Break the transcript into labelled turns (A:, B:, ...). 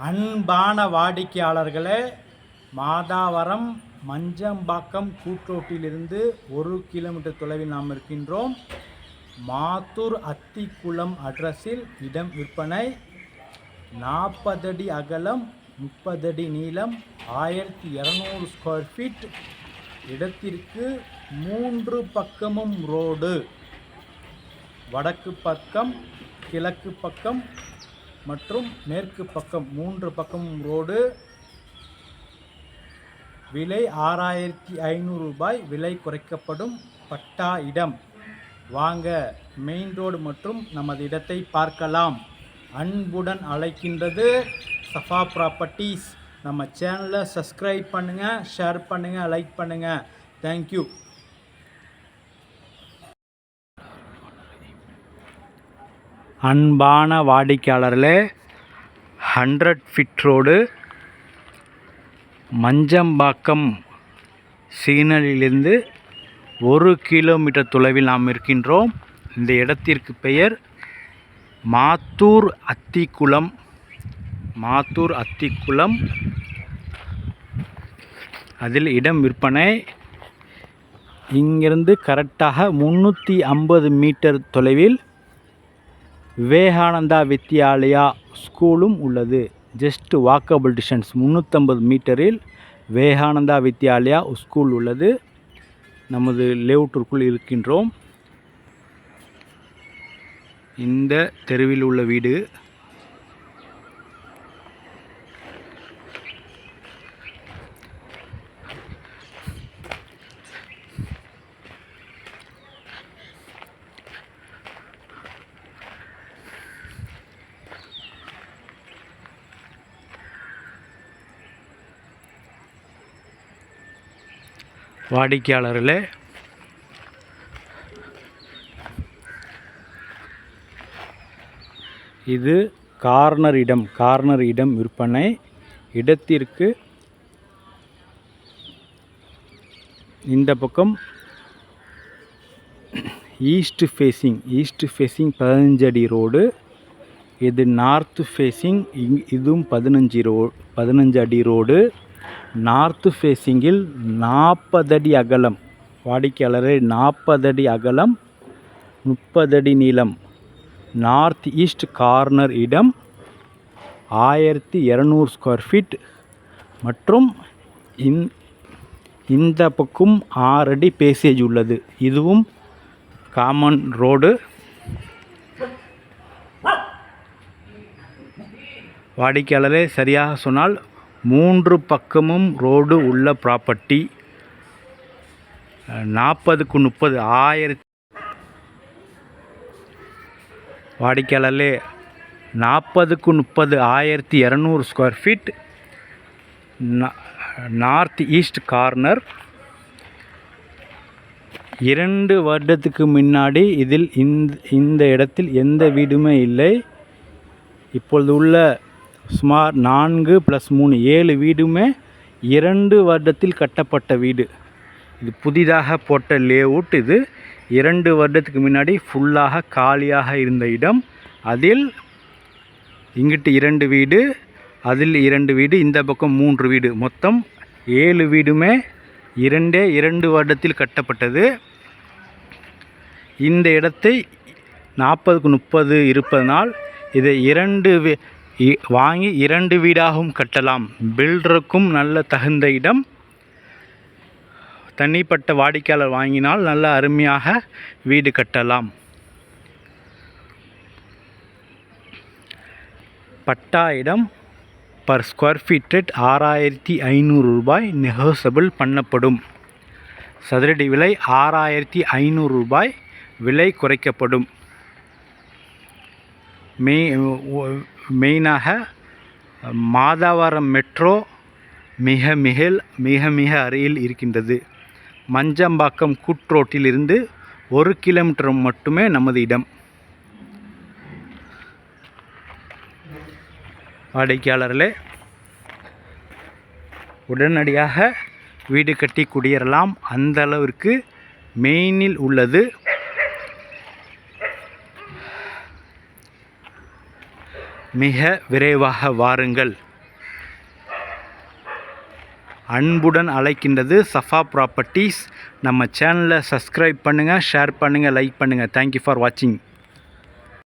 A: அன்பான வாடிக்கையாளர்களே, மாதாவரம் மஞ்சம்பாக்கம் கூட்ரோட்டிலிருந்து 1 கிலோமீட்டர் தொலைவில் நாம் இருக்கின்றோம். மாத்தூர் அத்திக்குளம் அட்ரஸில் இடம் விற்பனை. 40 அடி அகலம், 30 அடி நீளம், 1200 ஸ்கொயர் ஃபீட். இடத்திற்கு 3 பக்கமும் ரோடு. வடக்கு பக்கம், கிழக்கு பக்கம் மற்றும் மேற்கு பக்கம் 3 பக்கமும் ரோடு. விலை 6500 ரூபாய். விலை குறைக்கப்படும். பட்டா இடம். வாங்க மெயின் ரோடு மற்றும் நமது இடத்தை பார்க்கலாம். அன்புடன் அழைக்கின்றது சஃபா ப்ராப்பர்ட்டிஸ். நம்ம சேனலை சப்ஸ்கிரைப் பண்ணுங்கள், ஷேர் பண்ணுங்கள், லைக் பண்ணுங்கள். தேங்க்யூ. அன்பான வாடிக்கையாளர்களே, 100 ஃபீட் ரோடு, மஞ்சம்பாக்கம் சிக்னலிலிருந்து 1 கிலோமீட்டர் தொலைவில் நாம் இருக்கின்றோம். இந்த இடத்திற்கு பெயர் மாத்தூர் அத்திக்குளம். மாத்தூர் அத்திக்குளம். அதில் இடம் விற்பனை. இங்கிருந்து கரெக்டாக 350 மீட்டர் தொலைவில் விவேகானந்தா வித்யாலயா ஸ்கூலும் உள்ளது. ஜஸ்ட் வாக்கபிள் டிஸ்டன்ஸ் 350 மீட்டரில் விவேகானந்தா வித்யாலயா ஸ்கூல் உள்ளது. நமது லேஅவுட்டிற்குள் இருக்கின்றோம். இந்த தெருவில் உள்ள வீடு. வாடிக்கையாளர்களே, இது கார்னர் இடம் விற்பனை. இடத்திற்கு இந்த பக்கம் ஈஸ்ட் ஃபேஸிங் 15 அடி ரோடு. இது நார்த் ஃபேஸிங், இதுவும் 15 அடி ரோடு. நார்த் ஃபேஸிங்கில் 40 அடி அகலம். வாடிக்கையாளரே, 40 அடி அகலம், 30 அடி நீளம். நார்த் ஈஸ்ட் கார்னர் இடம் 1200 ஸ்கொயர் ஃபீட். மற்றும் இந்த பக்கம் 6 அடி பேசேஜ் உள்ளது. இதுவும் காமன் ரோடு. வாடிக்கையாளரே, சரியாக சொன்னால் 3 பக்கமும் ரோடு உள்ள ப்ராப்பர்ட்டி. 40x30 வாடிக்கையாளர்களே, 40x30 1200 square feet. North east corner. 2 வருடத்துக்கு முன்னாடி இதில் இந்த இடத்தில் எந்த வீடுமே இல்லை. இப்பொழுது உள்ள சுமார் 4 + 3 7 வீடுமே 2 வருடத்தில் கட்டப்பட்ட வீடு. இது புதிதாக போட்ட லேஅவுட். இது 2 வருடத்துக்கு முன்னாடி ஃபுல்லாக காலியாக இருந்த இடம். அதில் இங்கிட்டு 2 வீடு, அதில் 2 வீடு, இந்த பக்கம் 3 வீடு. மொத்தம் 7 வீடுமே 2 வருடத்தில் கட்டப்பட்டது. இந்த இடத்தை 40x30 இருப்பதனால் இதை வாங்கி 2 வீடாகவும் கட்டலாம். பில்டருக்கும் நல்ல தகுந்த இடம். தனிப்பட்ட வாடிக்கையாளர் வாங்கினால் நல்ல அருமையாக வீடு கட்டலாம். பட்டா இடம் பர் ஸ்கொயர் ஃபீட் ரேட் 6500 ரூபாய். நெகோசபிள் பண்ணப்படும். சதுரடி விலை 6500 ரூபாய். விலை குறைக்கப்படும். மெயினாக மாதாவரம் மெட்ரோ மிக அருகில் இருக்கின்றது. மஞ்சம்பாக்கம் கூட்ரோட்டிலிருந்து 1 கிலோமீட்டர் மட்டுமே நமது இடம். வாடிக்கையாளர்களே, உடனடியாக வீடு கட்டி குடியேறலாம். அந்த அளவிற்கு மெயினில் உள்ளது. மிக விரைவாக வாருங்கள். அன்புடன் அழைக்கின்றது சஃபா ப்ராப்பர்ட்டிஸ். நம்ம சேனலை சப்ஸ்கிரைப் பண்ணுங்கள், ஷேர் பண்ணுங்கள், லைக் பண்ணுங்கள். தேங்க்யூ ஃபார் வாட்சிங்.